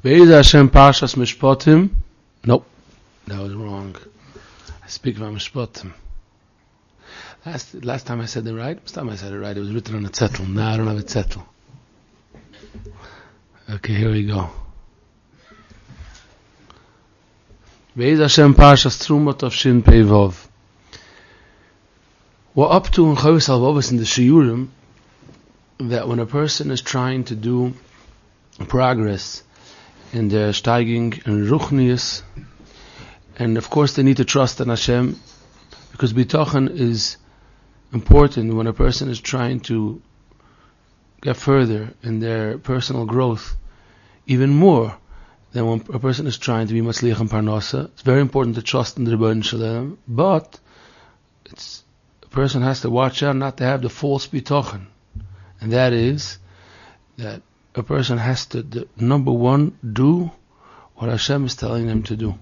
Ve'ez Hashem Parshas Mishpatim. Nope, that was wrong. I speak about Mishpatim. Last time I said it right. Last time I said it right. It was written on a zettel. Now I don't have a zettel. Okay, here we go. Ve'ez Hashem Parshas Trumot of Shin Pei Vov. We're up to in Chavis Al-Vavos in the Shiurim that when a person is trying to do progress in their steiging and ruchnius, and of course they need to trust in Hashem, because Bitachon is important when a person is trying to get further in their personal growth, even more than when a person is trying to be Matzliach and Parnasa. It's very important to trust in the Rebbeinu Shalom, but a person has to watch out not to have the false Bitachon, and that is that a person has to, number one, do what Hashem is telling them to do.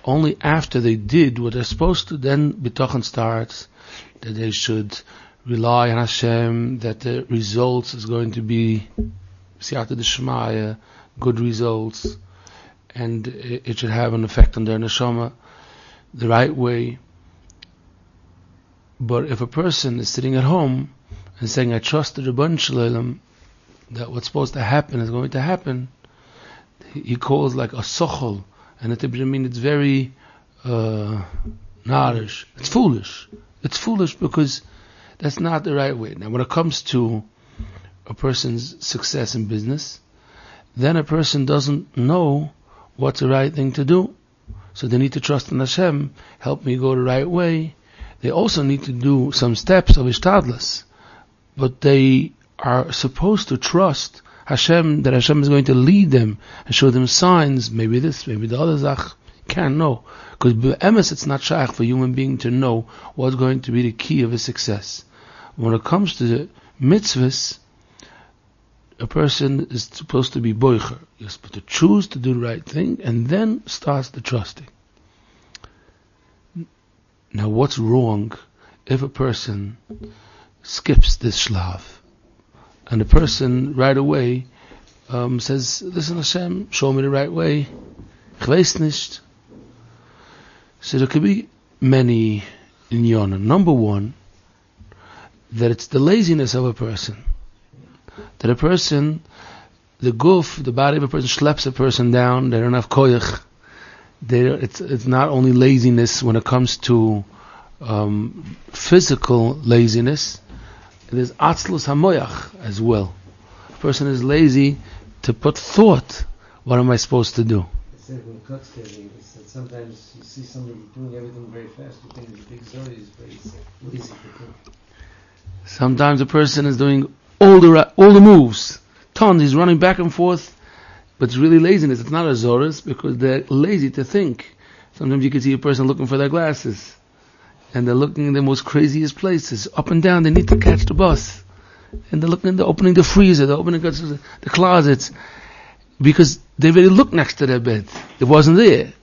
Only after they did what they're supposed to, then Bitachon starts, that they should rely on Hashem, that the results is going to be Siyata D'Shmaya, good results, and it should have an effect on their neshama the right way. But if a person is sitting at home and saying, I trust the Rebbeinu Shalom, that what's supposed to happen is going to happen, he calls like a sochol, and it's very narish. It's foolish. It's foolish because that's not the right way. Now when it comes to a person's success in business, then a person doesn't know what's the right thing to do. So they need to trust in Hashem, help me go the right way. They also need to do some steps of ishtadlus, but they are supposed to trust Hashem, that Hashem is going to lead them and show them signs, maybe this, maybe the other zach. Can't know. Because be'emes it's not shaykh for a human being to know what's going to be the key of his success. When it comes to the mitzvahs, a person is supposed to be boicher. You're supposed to choose to do the right thing and then starts the trusting. Now what's wrong if a person skips this shlav and the person right away says, listen Hashem, show me the right way, ich weiß nicht. So there could be many inyanim. Number one, that it's the laziness of a person. That a person, the guf, the body of a person schleps a person down, they don't have koyach. It's not only laziness when it comes to physical laziness, there's atzlus hamoyach as well. A person is lazy to put thought, what am I supposed to do? Sometimes you see somebody doing everything very fast, you think it's a big zori, but it's lazy. Sometimes a person is doing all the moves, tons, he's running back and forth, but it's really laziness. It's not a zoris because they're lazy to think. Sometimes you can see a person looking for their glasses, and they're looking in the most craziest places, up and down. They need to catch the bus, and they're opening the freezer, they're opening the closets, because they already looked next to their bed. It wasn't there.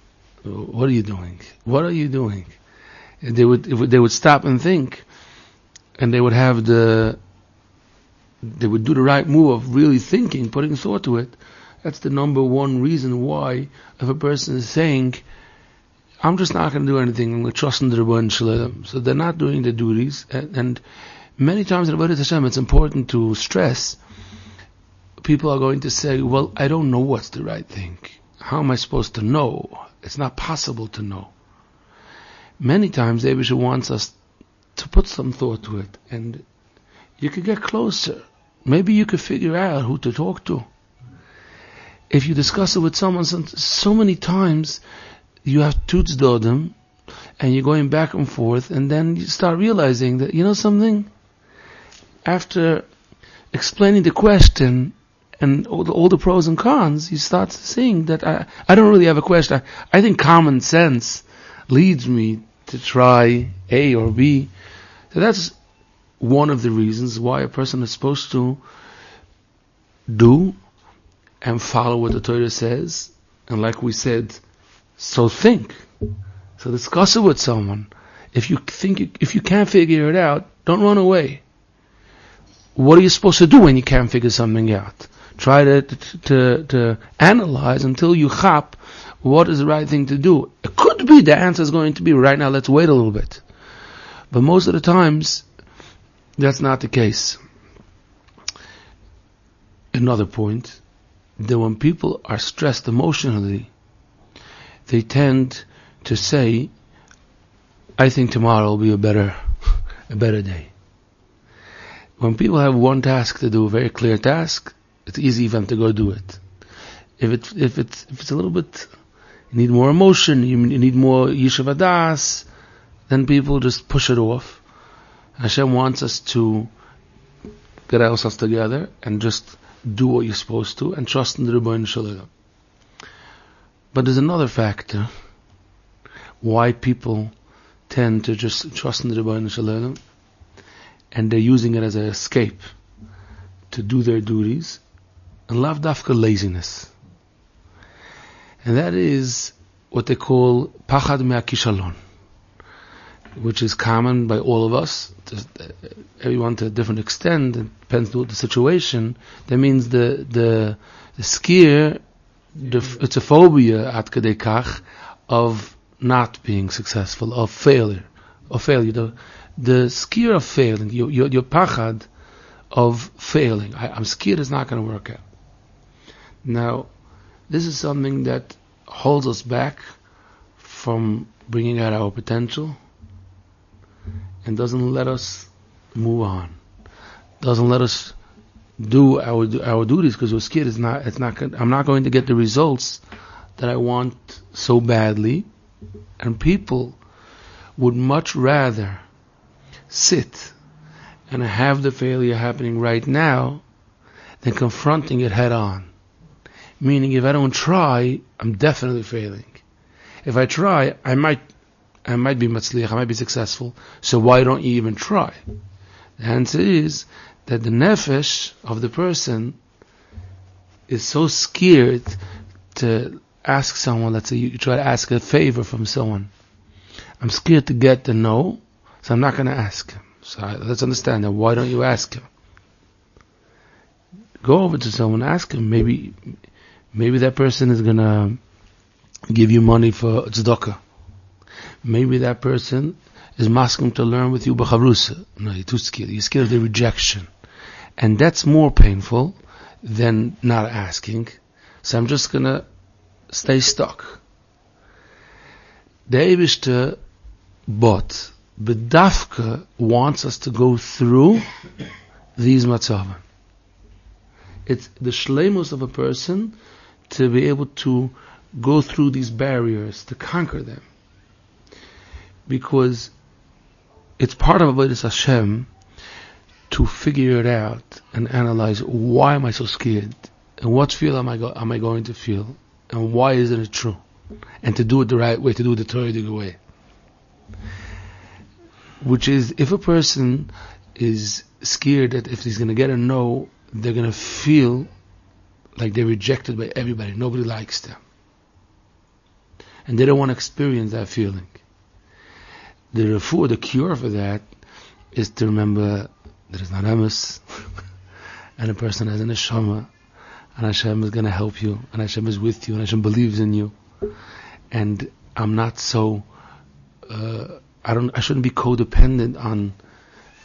What are you doing? What are you doing? And they would stop and think, and they would do the right move of really thinking, putting thought to it. That's the number one reason why, if a person is saying, I'm just not going to do anything, I'm going to trust in the Rebbeinu Shalom. So they're not doing the duties, and many times in Avodas Hashem it's important to stress, people are going to say, well, I don't know what's the right thing. How am I supposed to know? It's not possible to know. Many times the Eibusha wants us to put some thought to it, and you could get closer. Maybe you could figure out who to talk to. If you discuss it with someone so many times, you have tutz dodem, and you're going back and forth, and then you start realizing that, you know something? After explaining the question and all the pros and cons, you start seeing that I don't really have a question. I think common sense leads me to try A or B. So that's one of the reasons why a person is supposed to do and follow what the Torah says, and like we said, so think. So discuss it with someone. If you can't figure it out, don't run away. what are you supposed to do when you can't figure something out? Try to analyze until you chap what is the right thing to do. It could be the answer is going to be right now, let's wait a little bit. But most of the times, that's not the case. Another point, that when people are stressed emotionally, they tend to say, I think tomorrow will be a better day. When people have one task to do, a very clear task, it's easy for them to go do it. If it's a little bit, you need more emotion, you need more yishuv hadas, then people just push it off. Hashem wants us to get ourselves together and just do what you're supposed to and trust in the Rebbeinu Shalom. But there's another factor why people tend to just trust in the Rebbeinu Shalom, and they're using it as an escape to do their duties, and lav dafka laziness. And that is what they call pachad me'akishalon, which is common by all of us, everyone to a different extent, it depends on the situation. That means the skier, it's a phobia at kedei kach of not being successful, of failure. The skier of failing, your pachad of failing. I'm scared it's not going to work out. Now, this is something that holds us back from bringing out our potential and doesn't let us move on. Doesn't let us do our duties because we're scared I'm not going to get the results that I want so badly. And people would much rather sit and have the failure happening right now than confronting it head on. Meaning, if I don't try, I'm definitely failing. If I try, I might be matzliach, I might be successful. So why don't you even try? The answer is that the nefesh of the person is so scared to ask someone. Let's say you try to ask a favor from someone. I'm scared to get the no, so I'm not going to ask him. So let's understand that. Why don't you ask him? Go over to someone, ask him. Maybe that person is going to give you money for tzedakah. Maybe that person is masking to learn with you b'chavrusa. No, you're too scared. You're scared of the rejection. And that's more painful than not asking. So I'm just going to stay stuck. The Eibishter but Bedafka wants us to go through these matzavim. It's the shleimus of a person to be able to go through these barriers, to conquer them. Because it's part of Avodas Hashem to figure it out and analyze, why am I so scared? And what feel am I going to feel? And why isn't it true? And to do it the right way, to do it the Torah way. Which is, if a person is scared that if he's going to get a no, they're going to feel like they're rejected by everybody. Nobody likes them. And they don't want to experience that feeling. The cure for that is to remember that it's not emes, and a person has an neshama, and Hashem is going to help you, and Hashem is with you, and Hashem believes in you. And I'm not so, I shouldn't be codependent on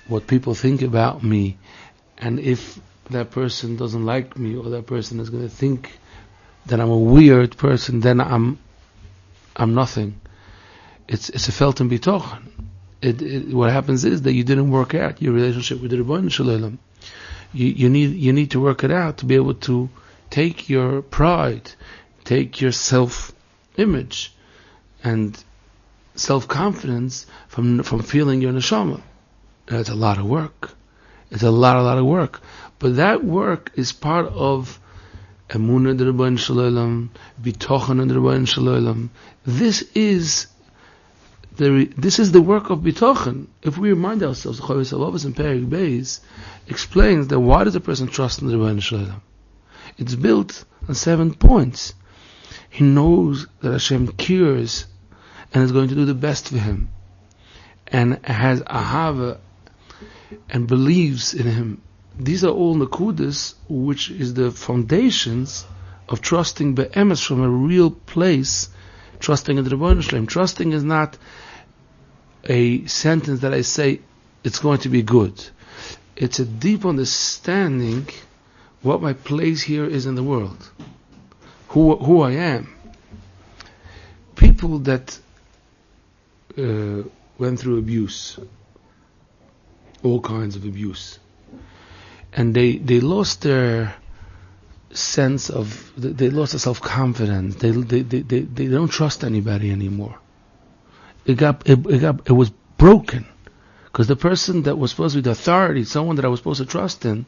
what people think about me. And if that person doesn't like me, or that person is going to think that I'm a weird person, then I'm nothing. It's a felten bitachon. What happens is that you didn't work out your relationship with the Rebbeinu Shalom. You need to work it out to be able to take your pride, take your self-image and self-confidence from feeling your neshama. And it's a lot of work. It's a lot of work. But that work is part of emunah in the Rebbeinu Shalom, bitachon in the Rebbeinu Shalom. This is the work of bitachon. If we remind ourselves, the Chavis Alavos in Perek Beis explains that why does a person trust in the Rebbeinu Shalom? It's built on 7 points. He knows that Hashem cares and is going to do the best for him, and has ahava and believes in him, these are all nakudas, which is the foundations of trusting be'emes from a real place, trusting in the Rebbeinu Shalom. Trusting is not a sentence that I say, it's going to be good. It's a deep understanding what my place here is in the world, who I am. People that went through abuse, all kinds of abuse, and they lost their sense of, they lost their self-confidence. They don't trust anybody anymore. It was broken because the person that was supposed to be the authority, someone that I was supposed to trust in,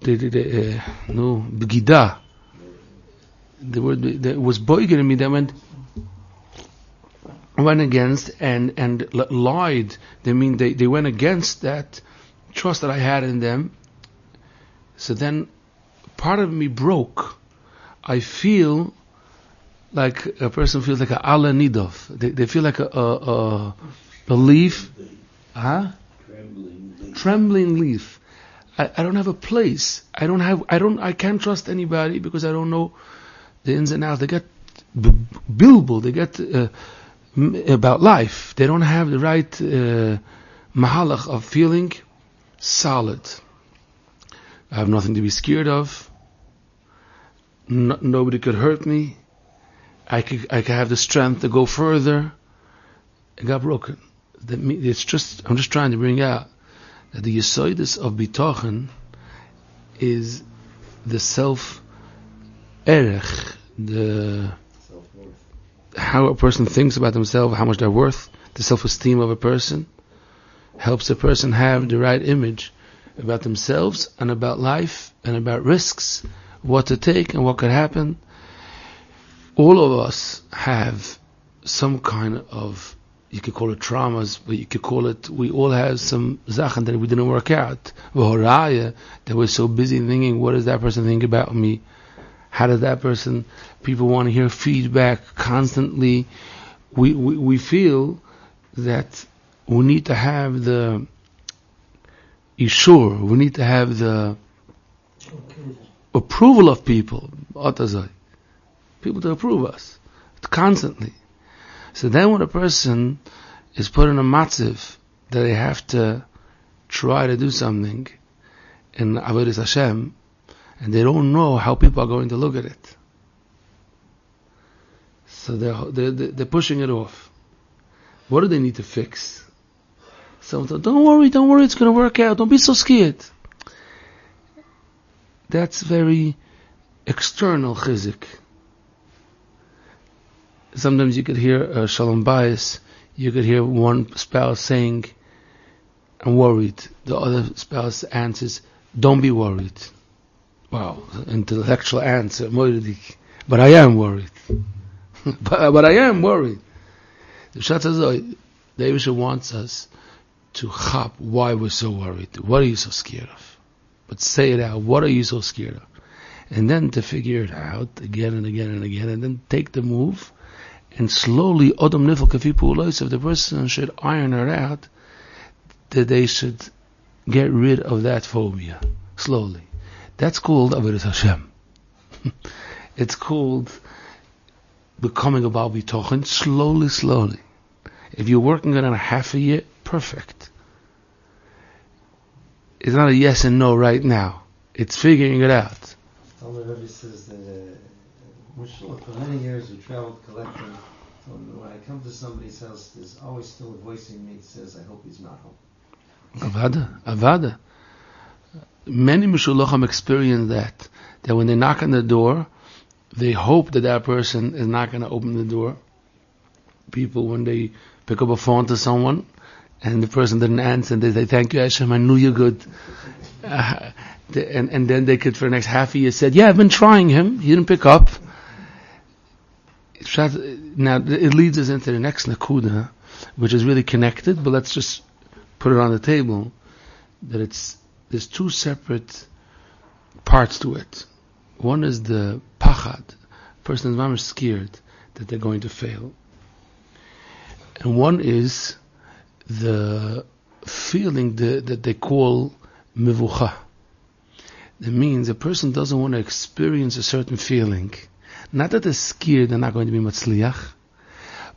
begida. The word that was boiger in me, that went against and lied. They mean they went against that trust that I had in them. So then part of me broke. I feel like a person feels like a ala nidov. They feel like a leaf, trembling leaf. I don't have a place. I can't trust anybody because I don't know the ins and outs. They get bilbul. They get about life. They don't have the right mahalach of feeling solid. I have nothing to be scared of. Nobody could hurt me. I could have the strength to go further. It got broken. I'm just trying to bring out that the yesodus of bitachon is the self-erech, the self-worth. How a person thinks about themselves, how much they're worth, the self-esteem of a person, helps a person have the right image about themselves and about life and about risks, what to take and what could happen. All of us have some kind of, you could call it traumas, but you could call it, we all have some zachen that we didn't work out. That we're so busy thinking, what does that person think about me? How does that person, people want to hear feedback constantly. We feel that we need to have the ishur, we need to have the approval of people, people to approve us constantly. So then when a person is put in a matziv that they have to try to do something in Avodas Hashem, and they don't know how people are going to look at it, so they're pushing it off. What do they need to fix? Someone said, don't worry, it's going to work out, don't be so scared. That's very external chizik. Sometimes you could hear shalom bayis, you could hear one spouse saying, I'm worried. The other spouse answers, don't be worried. Wow, intellectual answer, but I am worried. but I am worried. The Eibusha wants us to chop why we're so worried. What are you so scared of? But say it out. What are you so scared of? And then to figure it out again and again and again, and then take the move. And slowly, Odom Nifel Kafi Pu'ulos, if the person should iron it out, that they should get rid of that phobia. Slowly. That's called Avodas Hashem. It's called becoming a Baal Bitachon, slowly. If you're working on it a half a year, perfect. It's not a yes and no right now. It's figuring it out. Talmud Rebbe says that for many years we traveled collecting. So when I come to somebody's house, there's always still a voice in me that says, I hope he's not home. Avada. Many Meshulachim experience that when they knock on the door, they hope that person is not going to open the door. People, when they pick up a phone to someone, and the person didn't answer, and they say, thank you Hashem, I knew you're good. And then they could, for the next half a year, said, yeah, I've been trying him, he didn't pick up. Now, it leads us into the next nakuda, which is really connected, but let's just put it on the table, that there's two separate parts to it. One is the pachad, person is very scared that they're going to fail. And one is the feeling that they call mevucha. That means a person doesn't want to experience a certain feeling. Not that they're scared they're not going to be matzliach,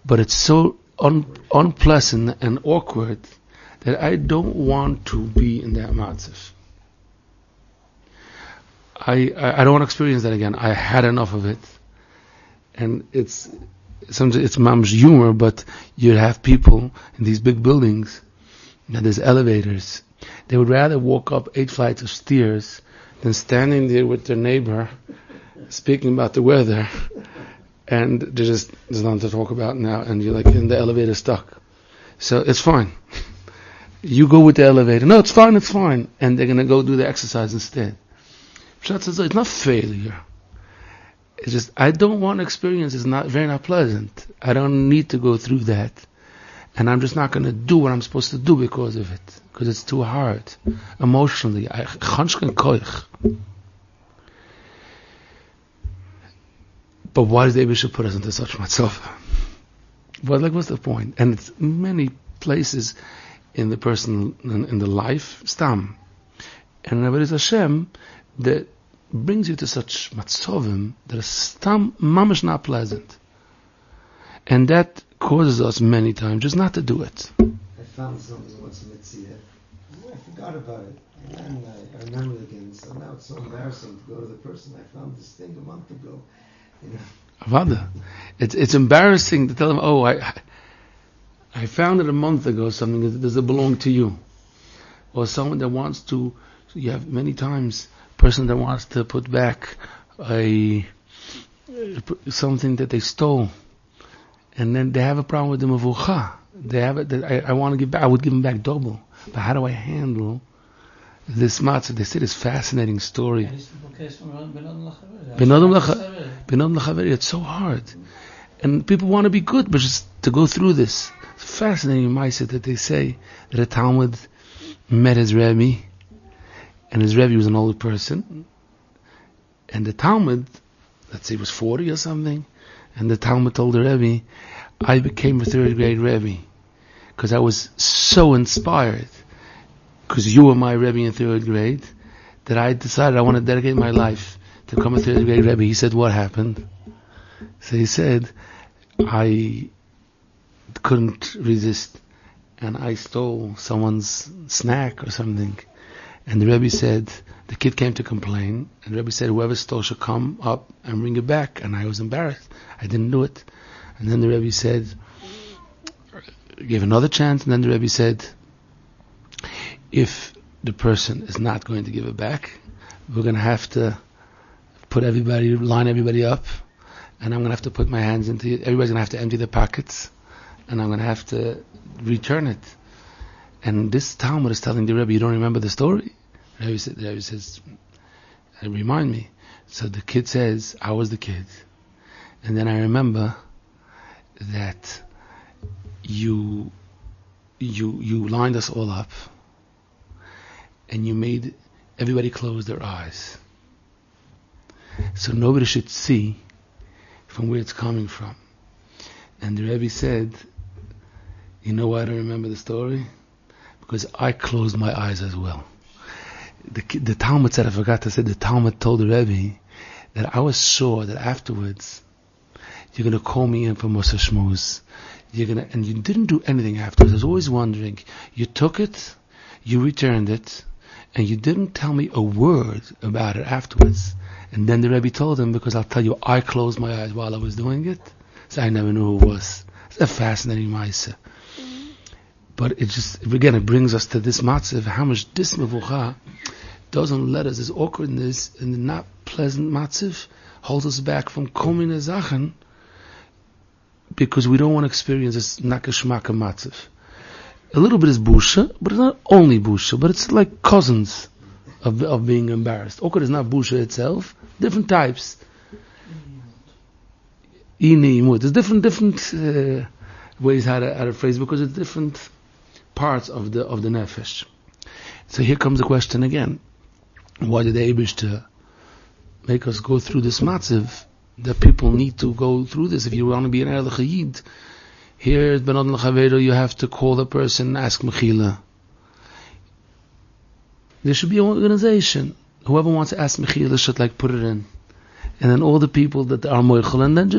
but it's so unpleasant and awkward that I don't want to be in that matzav. I don't want to experience that again. I had enough of it. And sometimes it's mam's humor, but you have people in these big buildings, and there's elevators. They would rather walk up 8 flights of stairs than standing there with their neighbor speaking about the weather, and there's nothing to talk about now, and you're like in the elevator stuck. So it's fine. You go with the elevator. No, it's fine. And they're going to go do the exercise instead. It's not failure. It's just, I don't want to experience. It's not pleasant. I don't need to go through that. And I'm just not going to do what I'm supposed to do because of it. Because it's too hard. Emotionally. But why did the Eibusher put us into such matzava? What's the point? And it's many places in the person, in the life, stam. And there is Hashem that brings you to such matzovim that is stam mamash not pleasant. And that causes us many times just not to do it. I found something once in Mitzvah. I forgot about it. And then I remembered it again. So now it's so embarrassing to go to the person. I found this thing a month ago. Avada. It's embarrassing to tell them, oh, I found it a month ago, something that doesn't belong to you. Or someone that wants to, you have many times, person that wants to put back something that they stole. And then they have a problem with the mevucha. They have it that I want to give back, I would give them back double. But how do I handle this matzah? They say this fascinating story. Benodem Lachaver, it's so hard. And people want to be good, but just to go through this. It's fascinating mindset that they say that a Talmud met his Rebbe, and his Rebbe was an older person, and the Talmud, let's say, was 40 or something, and the Talmud told the Rebbe, I became a 3rd grade Rebbe, because I was so inspired, because you were my Rebbe in 3rd grade, that I decided I want to dedicate my life to become a 3rd grade Rebbe. He said, what happened? So he said, I couldn't resist, and I stole someone's snack or something. And the Rebbe said, the kid came to complain, and the Rebbe said, whoever stole should come up and bring it back. And I was embarrassed. I didn't do it. And then the Rebbe said, gave another chance, and then the Rebbe said, if the person is not going to give it back, we're going to have to line everybody up, and I'm going to have to put my hands into it. Everybody's going to have to empty their pockets, and I'm going to have to return it. And this Talmud is telling the Rebbe, you don't remember the story? The Rebbe says, remind me. So the kid says, I was the kid. And then I remember that you lined us all up, and you made everybody close their eyes, so nobody should see from where it's coming from. And the Rebbe said, you know why I don't remember the story? Because I closed my eyes as well. The Talmud said, I forgot to say, the Talmud told the Rebbe that I was sure that afterwards you're going to call me in for Musa Shmuz. And you didn't do anything afterwards. I was always wondering, you took it, you returned it, and you didn't tell me a word about it afterwards. And then the Rebbe told him, because I'll tell you, I closed my eyes while I was doing it, so I never knew who it was. It's a fascinating ma'aseh. But it brings us to this matzah of how much this mevucha doesn't let us, this awkwardness and the not pleasant matzah holds us back from komine zachen, because we don't want to experience this nakashmaka matzah. A little bit is busha, but it's not only busha, but it's like cousins of being embarrassed. Awkward is not busha itself, different types. There's different ways how to phrase it, because it's different parts of the nefesh. So here comes the question again: why did the Eibusher make us go through this matziv? That people need to go through this. If you want to be an Erlich Yid, Here at Benod L'Chavedo, you have to call the person and ask Mechila. There should be an organization. Whoever wants to ask Mechila should put it in. And then all the people that are moichel, and then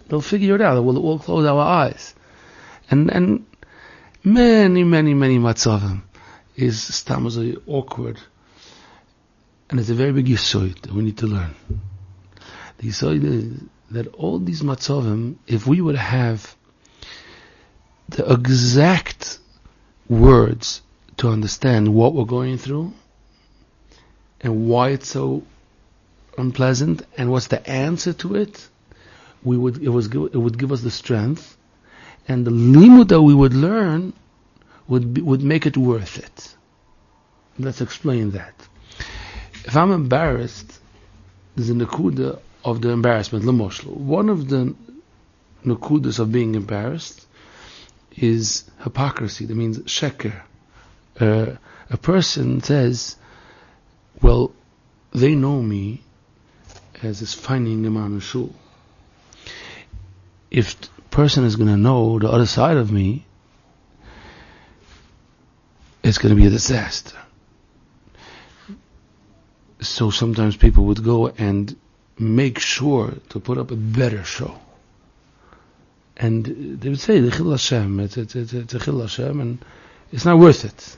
they'll figure it out. We'll all close our eyes. And many matzavim is stamazoi awkward. And it's a very big yesod that we need to learn. The yesod is that all these matzavim, if we would have the exact words to understand what we're going through and why it's so unpleasant and what's the answer to it, it would give us the strength, and the limud that we would learn would make it worth it. Let's explain that. If I'm embarrassed, there's a nekuda of the embarrassment. One of the nekudas of being embarrassed is hypocrisy. That means sheker. A person says, well, they know me as this finding Imam Shul. If the person is going to know the other side of me, it's going to be a disaster. So sometimes people would go and make sure to put up a better show. And they would say, the Chil Hashem, it's a Chil Hashem, and it's not worth it.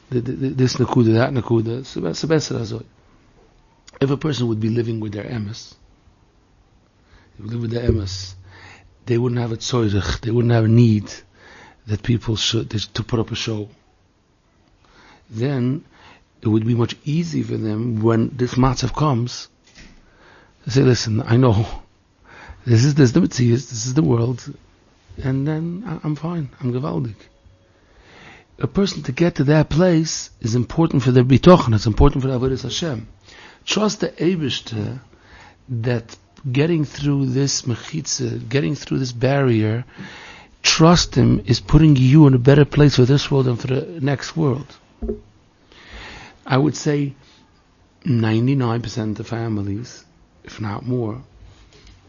This nakuda, that nakuda. If a person would be living with their emes, they wouldn't have a tzorich, they wouldn't have a need that people should to put up a show. Then it would be much easier for them when this matzav comes to say, listen, I know this is the Metzius, this is the world, and then I'm fine, I'm gewaldig. A person to get to that place is important for their bitachon, it's important for the avodas Hashem. Trust the Eibishter that getting through this mechitza, getting through this barrier, trust Him is putting you in a better place for this world and for the next world. I would say 99% of families, if not more,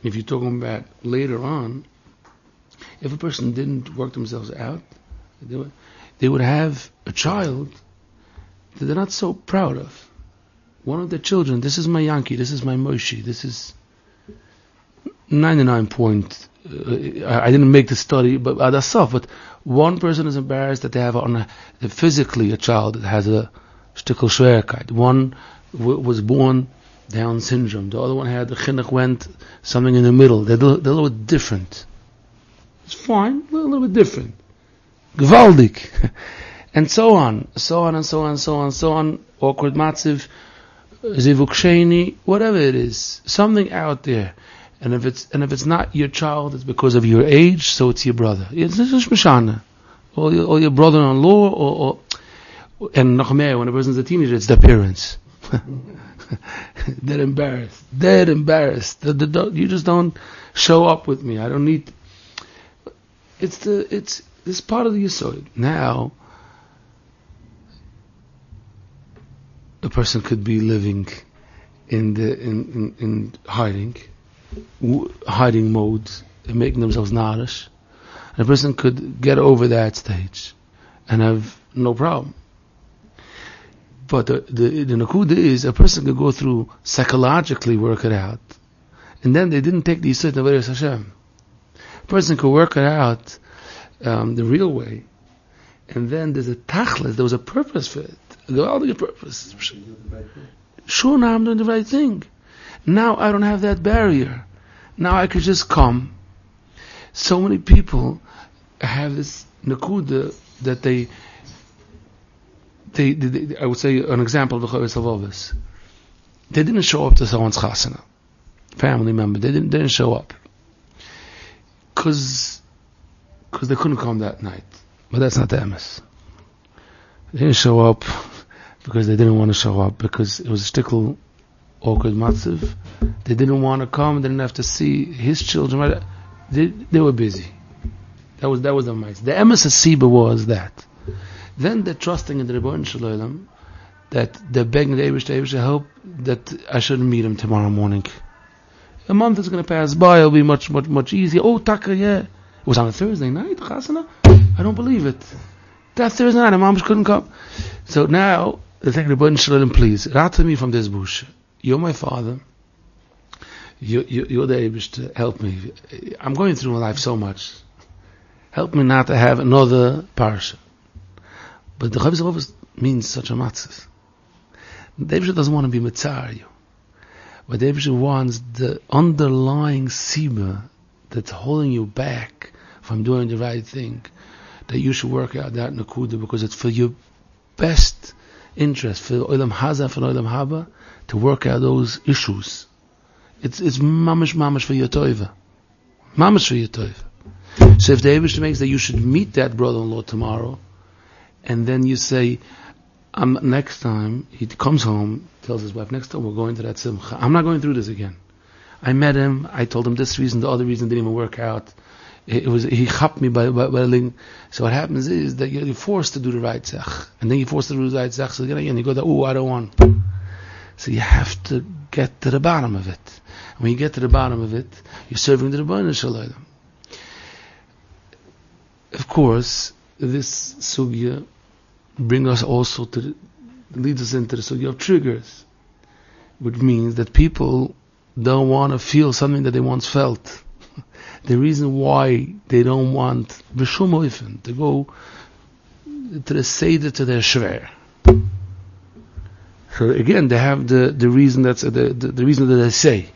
if you're talking about later on, if a person didn't work themselves out, they would have a child that they're not so proud of. One of their children, this is my Yankee, this is my Moshe, this is 99 point. I didn't make the study, but one person is embarrassed that they have physically a child that has a shtickle schwerkeit. One was born Down syndrome. The other one had the chinuch went something in the middle. They're a little bit different. It's fine, a little bit different. Gewaldig. And so on. Awkward matziv, zivuk sheni, whatever it is. Something out there. And if it's not your child, it's because of your age, so it's your brother. It's just mishana. Or your brother-in-law, and noch mehr, when a person's a teenager, it's their parents. They're embarrassed. You just don't show up with me. I don't need. It's this part of the yesod. Now, a person could be living in hiding mode, and making themselves narish. And a person could get over that stage and have no problem. But the nakuda is a person could go through psychologically work it out, and then they didn't take the yisod of Avodas Hashem. A person could work it out the real way, and then there's a tachlis, there was a purpose for it. I'll do a purpose. Sure, now I'm doing the right thing. Now I don't have that barrier. Now I could just come. So many people have this nakuda that they I would say an example of the Chavis Avovis. They didn't show up to someone's chasana, family member. They didn't show up because they couldn't come that night. But that's not the emes. They didn't show up because they didn't want to show up, because it was a shtickle awkward matziv. They didn't want to come. They didn't have to see his children. They were busy. That was the mice. The emes hasiba was that. Then they're trusting in the Rebbeinu Shalom that they're begging the Eibush to help, that I shouldn't meet him tomorrow morning. A month is going to pass by, it'll be much easier. Oh, Taka, yeah. It was on a Thursday night, Chasana? I don't believe it. That Thursday night, Mom couldn't come. So now, the thing, Rebbeinu Shalom, please, rat me from this bush. You're my father. You're the Eibush to help me. I'm going through my life so much. Help me not to have another parsha. But the Chavis means such a matzah. The Eibush doesn't want to be mitzar you. But the Eibush wants the underlying siba that's holding you back from doing the right thing, that you should work out that nakuda, because it's for your best interest, for Olam Haza, for Olam Haba, to work out those issues. It's mamash for your toiva. Mamash for your toiva. So if the Eibush makes that you should meet that brother-in-law tomorrow, and then you say, next time, he comes home, tells his wife, next time we're going to that simcha. I'm not going through this again. I met him, I told him this reason, the other reason didn't even work out. He chapped me by a link. So what happens is that you're forced to do the right zech. And then you're forced to do the right zech, so again you go, I don't want. So you have to get to the bottom of it. And when you get to the bottom of it, you're serving the Rebbeinu Shalom. Of course, this sugya brings us also leads us into the sugya of triggers, which means that people don't want to feel something that they once felt. The reason why they don't want b'shum oifen to go to the seder to their shver. So again, they have the reason that's the reason that they say,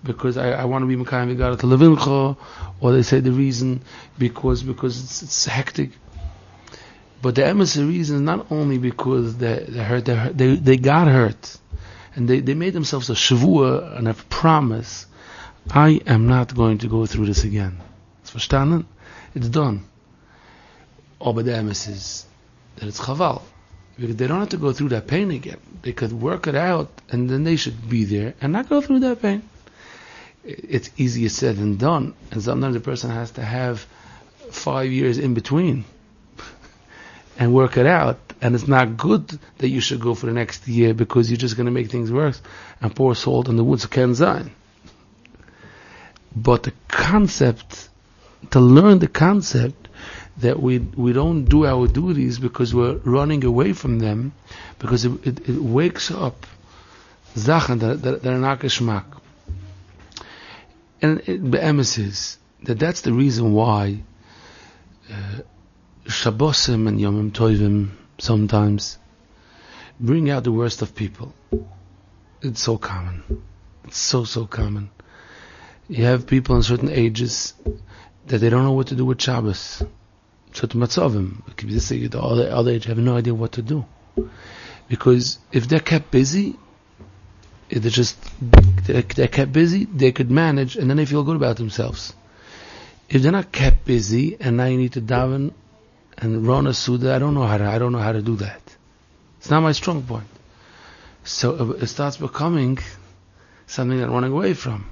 because I want to be Mekayim V'Gara to Levincha, or they say the reason because it's hectic. But the emissary reason is not only because they got hurt, and they made themselves a shavua and a promise. I am not going to go through this again. It's verstanden? It's done. Aber the emissary is that it's chaval. Because they don't have to go through that pain again. They could work it out, and then they should be there and not go through that pain. It's easier said than done, and sometimes the person has to have 5 years in between and work it out. And it's not good that you should go for the next year, because you're just going to make things worse and pour salt in the woods of Ken Zayin. But the concept, to learn the concept that we don't do our duties because we're running away from them, because it wakes up Zachen that are not geschmack. And the emissaries, that's the reason why Shabbosim and Yomim Tovim sometimes bring out the worst of people. It's so common. It's so common. You have people in certain ages that they don't know what to do with Shabbos. Certain matzavim. It could be this age, the other age have no idea what to do. Because if they're kept busy, they're kept busy, they could manage, and then they feel good about themselves. If they're not kept busy, and now you need to daven and run a suda, I don't know how to do that. It's not my strong point. So it starts becoming something they're running away from.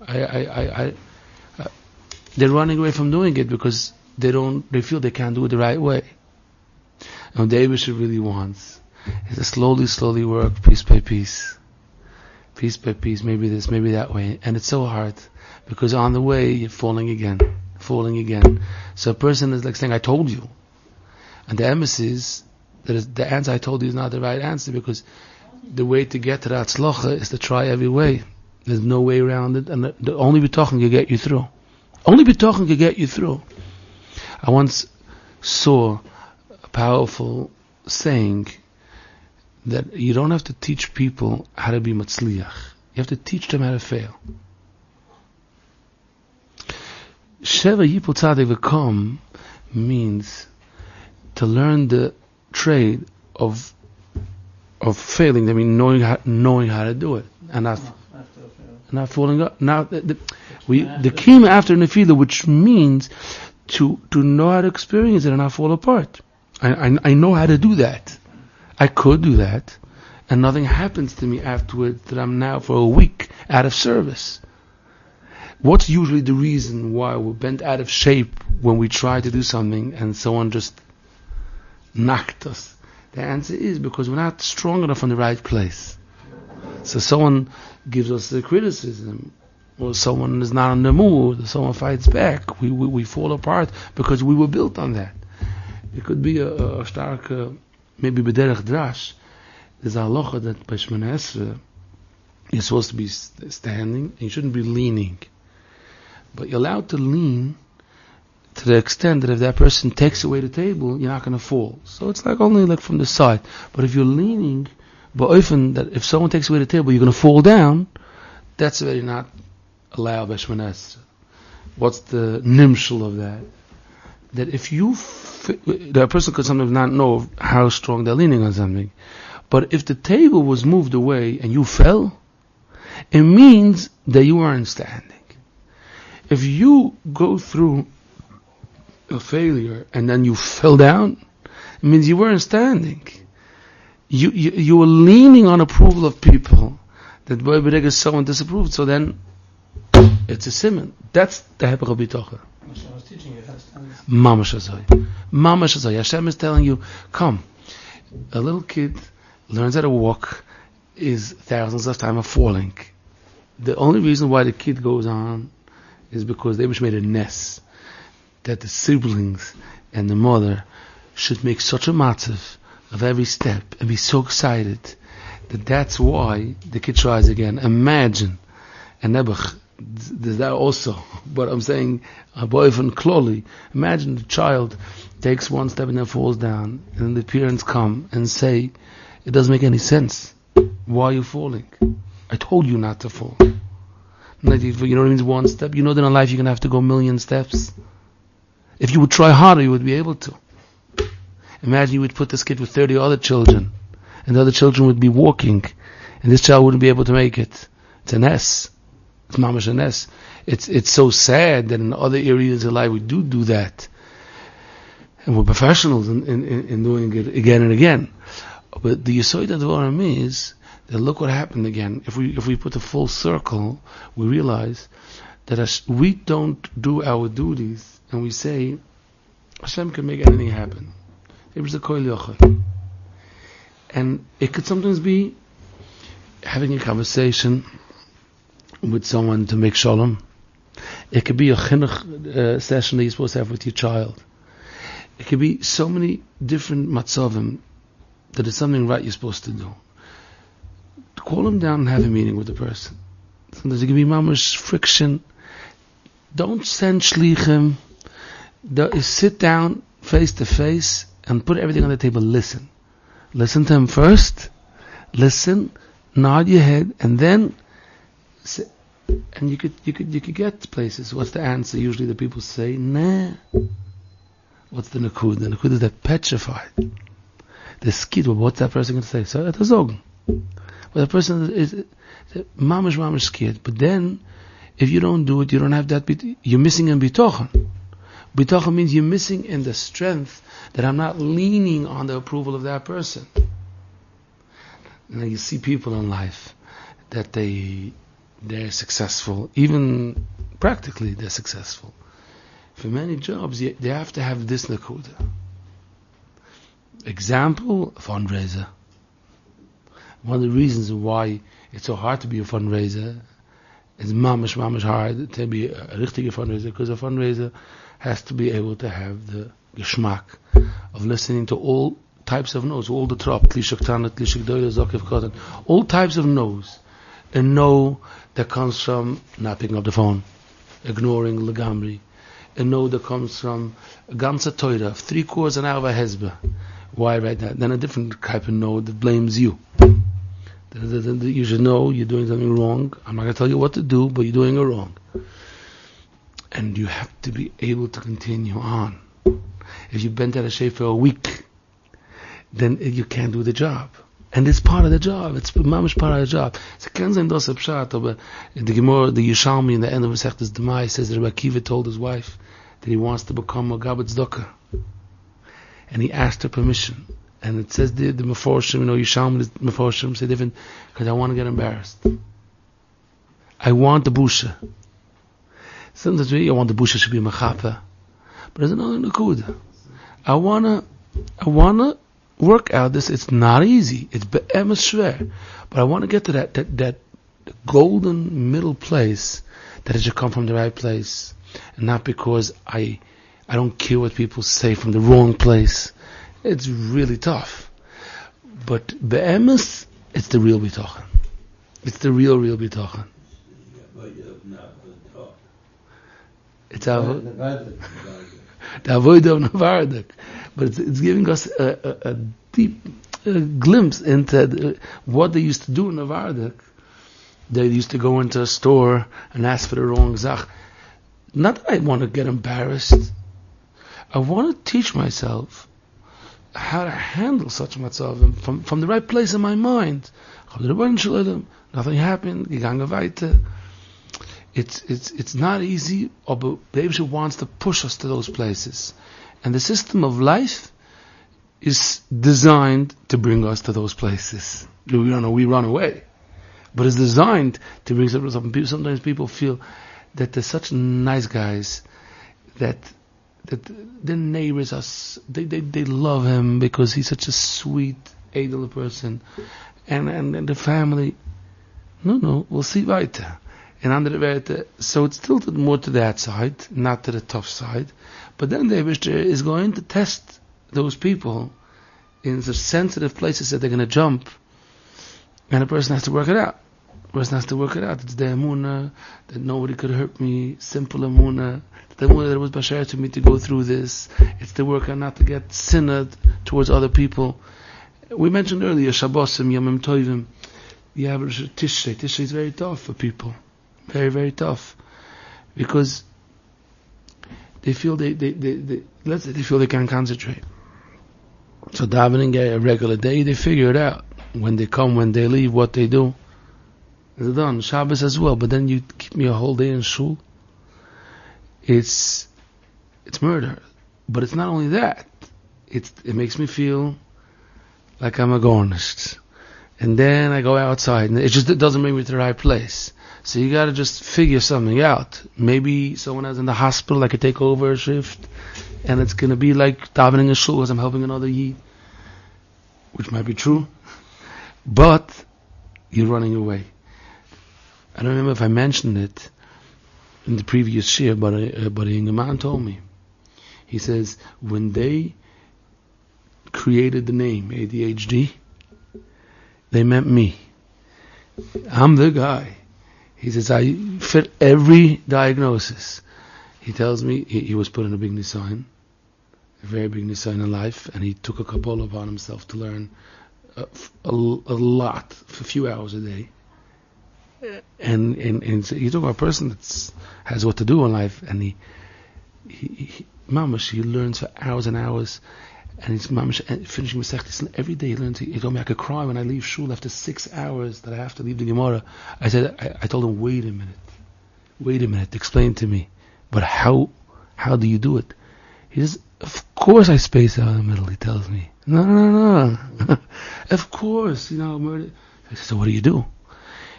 They're running away from doing it because they feel they can't do it the right way. And what the Eibush really wants is to slowly work, piece by piece, maybe this, maybe that way. And it's so hard, because on the way you're falling again. So a person is like saying, I told you. And the emissaries, the answer I told you is not the right answer, because the way to get to that tzlocha is to try every way. There's no way around it, and the only Bitachon can get you through. Only Bitachon can get you through. I once saw a powerful saying that you don't have to teach people how to be matzliach. You have to teach them how to fail. Sheva Yipul Tzadik V'Kom means to learn the trade of failing. I mean, knowing how to do it, and not falling up. Now the kima after nefila, which means to know how to experience it and not fall apart. I know how to do that. I could do that, and nothing happens to me afterwards that I'm now for a week out of service. What's usually the reason why we're bent out of shape when we try to do something and someone just knocked us? The answer is because we're not strong enough in the right place. So someone gives us the criticism, or someone is not in the mood, or someone fights back, we fall apart because we were built on that. It could be a stark, maybe bederech drash. There's a halacha that by Shemona Esrei you're supposed to be standing, and you shouldn't be leaning. But you're allowed to lean to the extent that if that person takes away the table, you're not going to fall. So it's like only like from the side. But if you're leaning, but often that if someone takes away the table, you're going to fall down, that's already not allowed by Shemona Esrei. What's the nimshal of that? That if that person could sometimes not know how strong they're leaning on something. But if the table was moved away and you fell, it means that you weren't standing. If you go through a failure and then you fell down, it means you weren't standing. You were leaning on approval of people that boy berega someone disapproved. So then it's a simon. That's the hepech of Bitachon. Hashem was teaching you how to stand. Mamash Azay. Mamash Azay. Hashem is telling you, come. A little kid learns how to walk is thousands of times of falling. The only reason why the kid goes on is because they made a nest that the siblings and the mother should make such a matzav of every step and be so excited that that's why the kid tries again. Imagine, and Nebuch, there's that also, but I'm saying a boy from Kloli. Imagine the child takes one step and then falls down, and then the parents come and say, it doesn't make any sense. Why are you falling? I told you not to fall. You know what it means? One step. You know that in life you're going to have to go a million steps. If you would try harder, you would be able to. Imagine you would put this kid with 30 other children, and the other children would be walking, and this child wouldn't be able to make it. It's an S. It's mamash an S. It's so sad that in other areas of life we do that. And we're professionals in doing it again and again. But the Yesod of the Dvarim is that look what happened again. If we put a full circle, we realize that as we don't do our duties, and we say Hashem can make anything happen. And it could sometimes be having a conversation with someone to make shalom. It could be a chinuch session that you're supposed to have with your child. It could be so many different matzavim that it's something right you're supposed to do. Call him down and have a meeting with the person. Sometimes it can be mamash friction. Don't send shlichim. Sit down face to face and put everything on the table. Listen to him first. Listen, nod your head, and then sit. And you could get places. What's the answer? Usually the people say, nah. What's the nakud? The nakud is that petrified. The skid. What's that person going to say? So that's a zog. Well, the person is mamash scared. But then, if you don't do it, you don't have that. You're missing in bitachon. Bitachon means you're missing in the strength that I'm not leaning on the approval of that person. Now you see people in life that they're successful, even practically they're successful. For many jobs, they have to have this nakuda. Example, fundraiser. One of the reasons why it's so hard to be a fundraiser is mamash hard to be a richtige fundraiser, because a fundraiser has to be able to have the geschmack of listening to all types of no's, all the trop, tlishak tanat, tlishak doyle, zokev kotan, all types of no's. A no that comes from not picking up the phone, ignoring legamri. A no that comes from a ganze Torah, 3 quarters an hour of a hezbah. Why write that? Then a different type of no that blames you. You should know you're doing something wrong. I'm not going to tell you what to do, but you're doing it wrong. And you have to be able to continue on. If you've been at a shape for a week, then you can't do the job. And it's part of the job. It's mamish part of the job. So can't say das pshat, but the Gemara, the Yishalmi, in the end of Masechtas Demai says that Rabbi Akiva told his wife that he wants to become a Gabbat Tzedakah, and he asked her permission. And it says the Meforshim, Yishalmi, the Meforshim say different, because I want to get embarrassed. I want the busha. Sometimes I want the busha should be machapa, but there's another nakuda. I wanna work out this. It's not easy. It's be'emes shver. But I want to get to that golden middle place that it should come from the right place, and not because I don't care what people say from the wrong place. It's really tough. But be'emes, it's the real bitachon. It's the real bitachon. It's the avodah of Navardik. But it's giving us a deep glimpse into what they used to do in Navardik. They used to go into a store and ask for the wrong zach. Not that I want to get embarrassed. I want to teach myself how to handle such matzav from the right place in my mind. Nothing happened. It's not easy, but the Eibusher wants to push us to those places. And the system of life is designed to bring us to those places. We run away. But it's designed to bring us up. Sometimes people feel that they're such nice guys that their neighbors they love him because he's such a sweet, edel person. And the family, no, we'll see weiter. And under the Werte, so it's tilted more to that side, not to the tough side. But then the Eibusher is going to test those people in the sensitive places that they're going to jump, and a person has to work it out. It's the emunah that nobody could hurt me, simple emunah. The emunah that it was bashar to me to go through this. It's the work not to get sinned towards other people. We mentioned earlier Shabbosim, Yomim Tovim. The average Tishrei. Tishrei is very tough for people. Very, very tough, because they feel they feel they can't concentrate. So davening a regular day, they figure it out. When they come, when they leave, what they do. It's done. Shabbos as well, but then you keep me a whole day in shul. It's murder. But it's not only that. It makes me feel like I'm a garnished. And then I go outside, and it doesn't bring me to the right place. So you gotta just figure something out. Maybe someone else in the hospital, I could take over a shift, and it's gonna be like davening a shul as I'm helping another yid, which might be true, but you're running away. I don't remember if I mentioned it in the previous year, but a man told me. He says when they created the name ADHD, they meant me. I'm the guy. He says, I fit every diagnosis. He tells me he was put in a big nisayon, a very big nisayon in life, and he took a Kabbalah upon himself to learn a lot, for a few hours a day. And so you talk about a person that has what to do in life, and he learns for hours and hours. And he's finishing Masechtas every day. He learns. He told me I could cry when I leave shul after 6 hours that I have to leave the Gemara. I told him, wait a minute, explain to me. But how do you do it? He says, of course I space out in the middle. He tells me, no. Of course, murder. I said, so what do you do?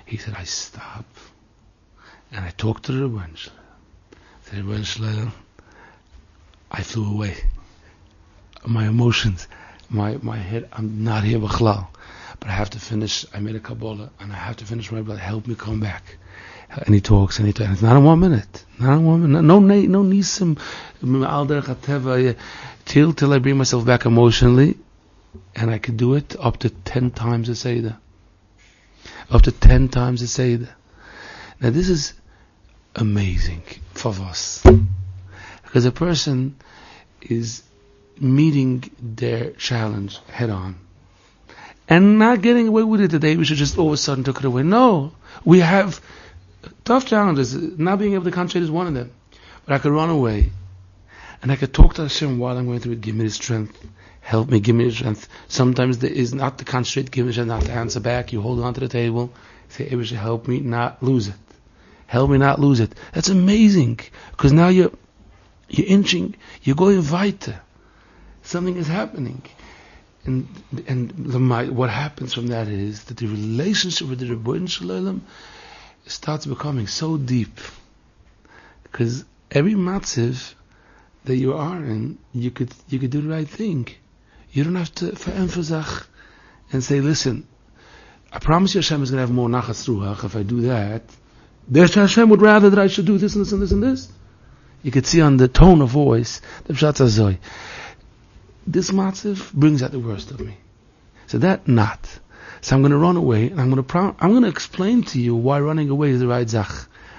He said, I stop and I talk to the Rebbeinu Shalom. I said, Rebbeinu Shalom, I flew away. My emotions, my head, I'm not here b'chlal, but I have to finish. I made a Kabbalah, and I have to finish my blood. Help me come back. And he talks, and it's not in 1 minute. No nisim, al derech hateva, till I bring myself back emotionally, and I could do it up to 10 times a Seder. Up to 10 times a Seder. Now this is amazing for us, because a person is meeting their challenge head on and not getting away with it today. We should just all of a sudden took it away. No, we have tough challenges. Not being able to concentrate is one of them. But I could run away and I could talk to Hashem while I'm going through it. Give me the strength. Help me. Give me the strength. Sometimes there is not to concentrate. Give me the strength not to answer back. You hold on to the table. Say, Eibusher, help me not lose it. Help me not lose it. That's amazing, because now you're inching. You're going weiter. Something is happening, and what happens from that is that the relationship with the Rebbeinu Shalom starts becoming so deep, because every matziv that you are in, you could do the right thing. You don't have to emphasize and say, listen, I promise you Hashem is going to have more nachas ruach if I do that, There's Hashem would rather that I should do this and this and this and this. You could see on the tone of voice, the Pshat Azoi. This matziv brings out the worst of me. So that not. So I'm going to run away, and I'm going to explain to you why running away is the right zach.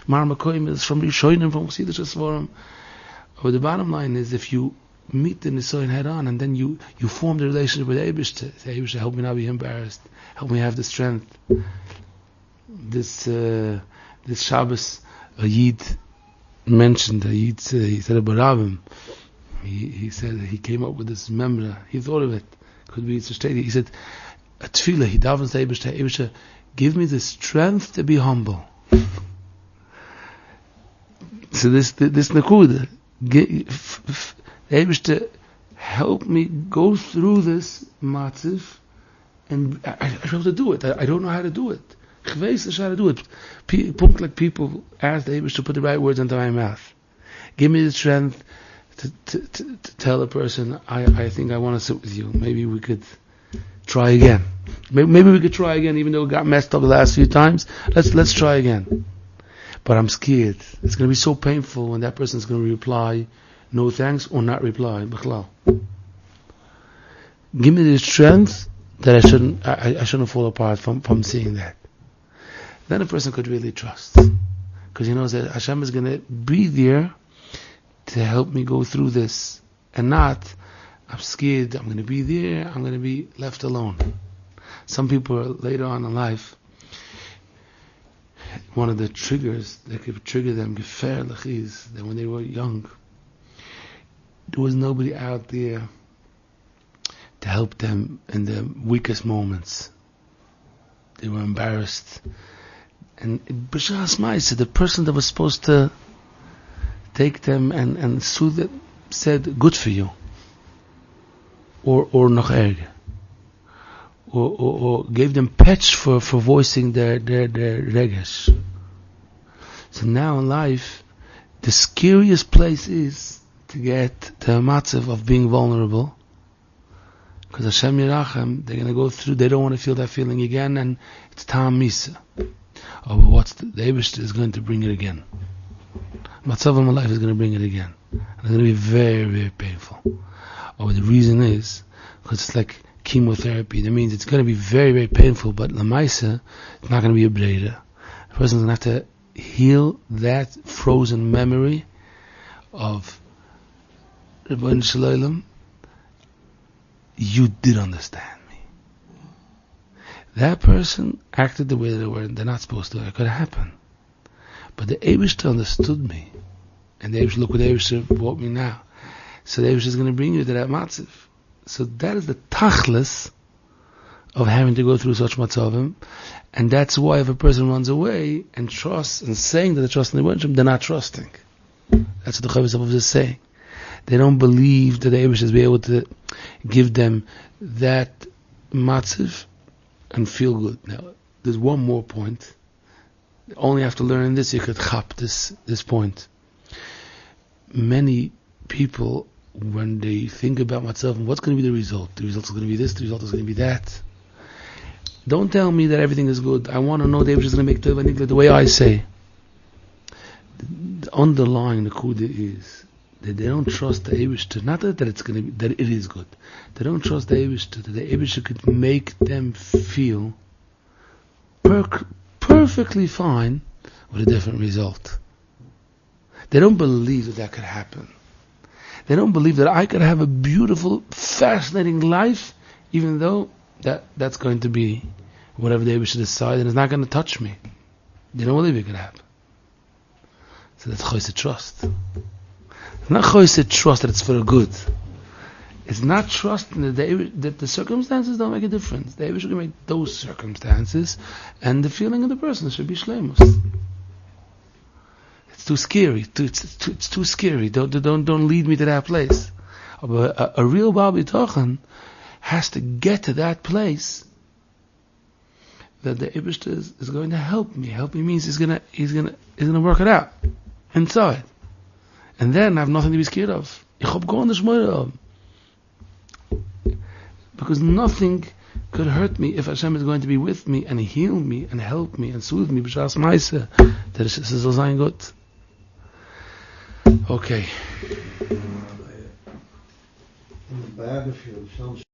Mar Makoim is from Rishonim, from Chassidus Sforim. But the bottom line is, if you meet the Nisoyin head on, and then you form the relationship with Eibishter, say, Eibishter, help me not be embarrassed, help me have the strength. This Shabbos, a Yid mentioned, he said about Rabbim, he said he came up with this memra, he thought of it, could be it's a state, he said, a tefillah, he davens to Eibishter, give me the strength to be humble. So this nakuda, Eibishter, help me go through this matziv, and I should be able to do it. I don't know how to do it. Chveis how to do it. Like people ask the Eibishter to put the right words into my mouth. Give me the strength to tell a person, I think I want to sit with you. Maybe we could try again. Maybe we could try again, even though it got messed up the last few times. Let's try again. But I'm scared. It's going to be so painful when that person's going to reply, no thanks, or not reply. B'chlal. Give me the strength that I shouldn't fall apart from seeing that. Then a person could really trust, because he knows that Hashem is going to be there to help me go through this, and not, I'm scared, I'm going to be there, I'm going to be left alone. Some people later on in life, one of the triggers that could trigger them, gefährlich, is that when they were young, there was nobody out there to help them in the weakest moments. They were embarrassed. And B'shas Ma'aseh, the person that was supposed to take them and soothe them, said, good for you. Or noch erger. Or gave them patch for voicing their regesh. So now in life, the scariest place is to get to a matzav of being vulnerable. Because Hashem Yerachem, they're going to go through, they don't want to feel that feeling again, and it's Tam Misa. Oh, but what's the Eibishter is going to bring it again. Matzav in my life is going to bring it again. And it's going to be very, very painful. Oh, the reason is, because it's like chemotherapy. That means it's going to be very, very painful, but Lamaisa, it's not going to be a breda. The person's going to have to heal that frozen memory of Rebbeinu Shalom. You did understand me. That person acted the way they're not supposed to. It could happen. But the Eibishter understood me. And the Eibishter, look what the Eibishter brought me now. So the Eibishter is going to bring you to that matziv. So that is the tachlis of having to go through such matzavim. And that's why if a person runs away and trusts and saying that they trust in the Rebbeinu, they're not trusting. That's what the Chavis of is saying. They don't believe that the Eibishter is be able to give them that matziv and feel good. Now, there's one more point. Only after learning this, you could chap this point. Many people, when they think about matzav, what's going to be the result? The result is going to be this, the result is going to be that. Don't tell me that everything is good. I want to know the Eibishter is going to make tov and the way I say. The underlying nekuda is that they don't trust the Eibishter, not that it's going to be, that it is good. They don't trust the Eibishter, that the Eibishter could make them feel perfectly fine with a different result. They don't believe that could happen. They don't believe that I could have a beautiful, fascinating life, even though that's going to be whatever the Eibishter decides, and it's not going to touch me. They don't believe it could happen. So that's chosed trust. It's not chosed trust that it's for a good. It's not trusting that the circumstances don't make a difference. The Eibishter can make those circumstances, and the feeling of the person should be shleimus. It's too scary. It's too scary. Don't lead me to that place. A real Baal Bitachon has to get to that place that the Eibishter is going to help me. Help me means he's gonna work it out inside, and then I have nothing to be scared of. Because nothing could hurt me if Hashem is going to be with me and heal me and help me and soothe me. B'shas Maaseh, that is soll sein gut. Okay. In the biography of Shalom